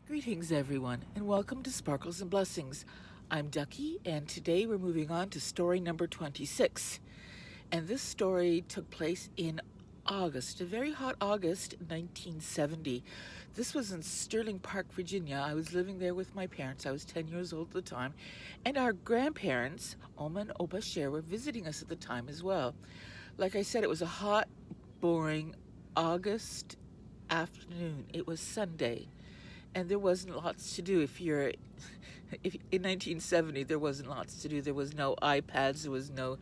Greetings, everyone, and welcome to Sparkles and Blessings. I'm Ducky, and today we're moving on to story number 26. And this story took place in August, a very hot August 1970. This was in Sterling Park, Virginia. I was living there with my parents. I was 10 years old at the time. And our grandparents, Oma and Opa Cher, were visiting us at the time as well. Like I said, it was a hot, boring August afternoon. It was Sunday. And there wasn't lots to do if in 1970 there wasn't lots to do. There was no iPads, there was no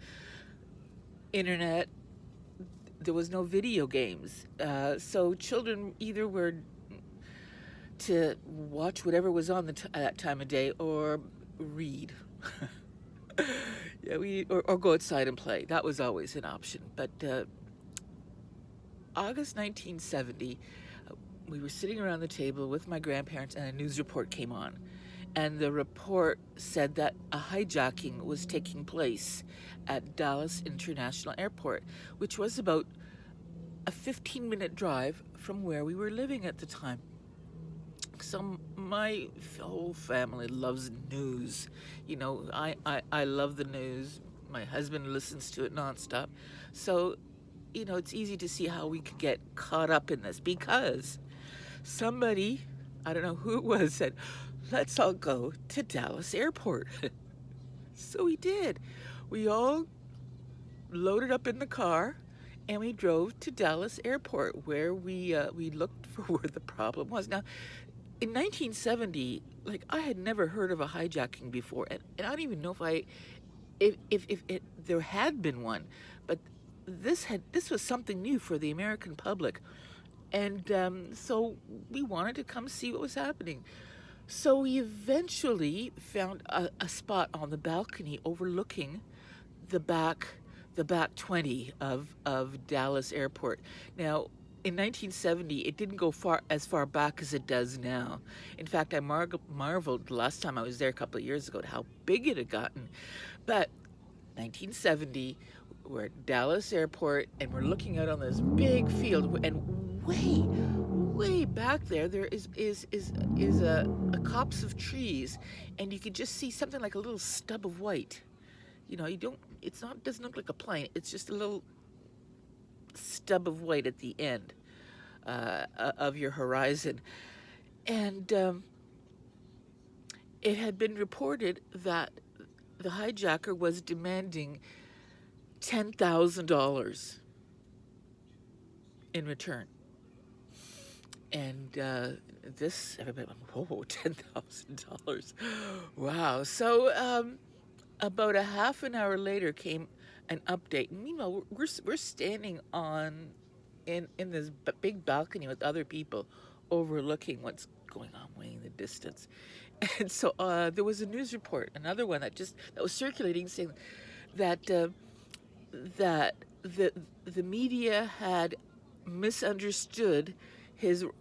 internet, there was no video games. So children either were to watch whatever was on at that time of day or read. Or go outside and play. That was always an option. But August 1970, we were sitting around the table with my grandparents, and a news report came on. And the report said that a hijacking was taking place at Dallas International Airport, which was about a 15-minute drive from where we were living at the time. So my whole family loves news. You know, I love the news. My husband listens to it nonstop. So, it's easy to see how we could get caught up in this because somebody, I don't know who it was, said, let's all go to Dallas Airport. So we did. We all loaded up in the car and we drove to Dallas Airport where we looked for where the problem was. Now, in 1970, I had never heard of a hijacking before, and I don't even know if there had been one, but this was something new for the American public. And so we wanted to come see what was happening. So we eventually found a spot on the balcony overlooking the back 20 of Dallas Airport. Now, in 1970, it didn't go as far back as it does now. In fact, I marveled last time I was there a couple of years ago at how big it had gotten. But 1970, we're at Dallas Airport, and we're looking out on this big field, and way back there is a copse of trees, and you could just see something like a little stub of white. Doesn't look like a plane. It's just a little stub of white at the end of your horizon. And it had been reported that the hijacker was demanding $10,000 in return. And everybody went, whoa, $10,000. Wow. So about a half an hour later came an update. And meanwhile, we're standing in this big balcony with other people overlooking what's going on way in the distance. And so there was a news report, another one that was circulating, saying that that the media had misunderstood the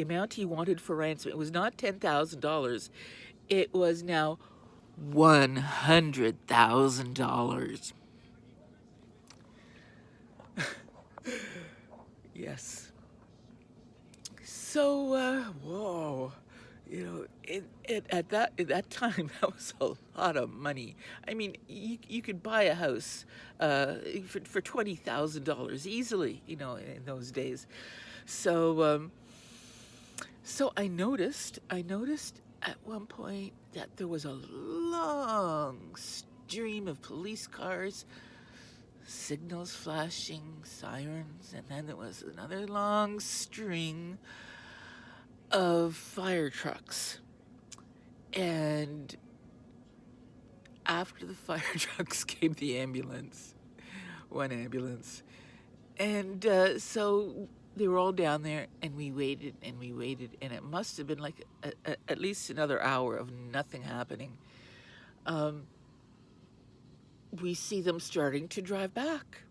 amount he wanted for ransom. It was not $10,000. It was now $100,000. Yes. So, whoa. At that time, that was a lot of money. I mean, you could buy a house for $20,000 easily, in those days. So I noticed at one point that there was a long stream of police cars, signals flashing, sirens, and then there was another long string of fire trucks. And after the fire trucks came the ambulance, one ambulance. And so they were all down there, and we waited, and it must have been like at least another hour of nothing happening. We see them starting to drive back.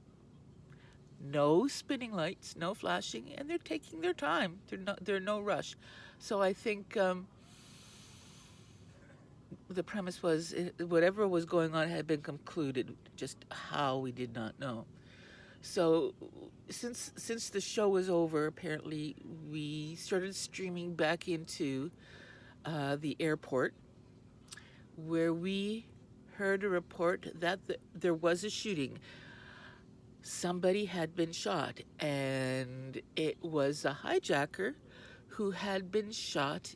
No spinning lights, no flashing, and they're taking their time. They're no rush. So I think the premise was whatever was going on had been concluded. Just how, we did not know. So since the show was over, apparently we started streaming back into the airport, where we heard a report that there was a shooting. Somebody had been shot, and it was a hijacker who had been shot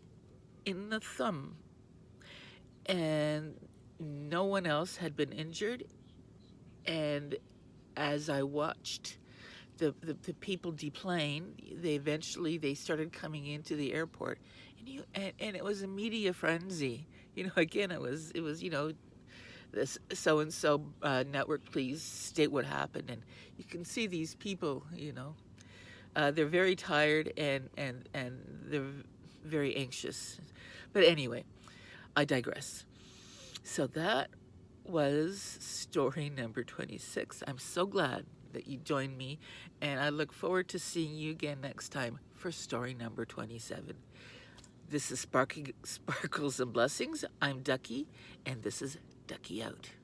in the thumb, and no one else had been injured. And as I watched the people deplane, they started coming into the airport, and it was a media frenzy. Again, it was this so and so network, please state what happened. And you can see these people, they're very tired, and they're very anxious. But anyway, I digress. So that was story number 26. I'm so glad that you joined me, and I look forward to seeing you again next time for story number 27. This is Sparkles and Blessings. I'm Ducky, and this is Ducky Out.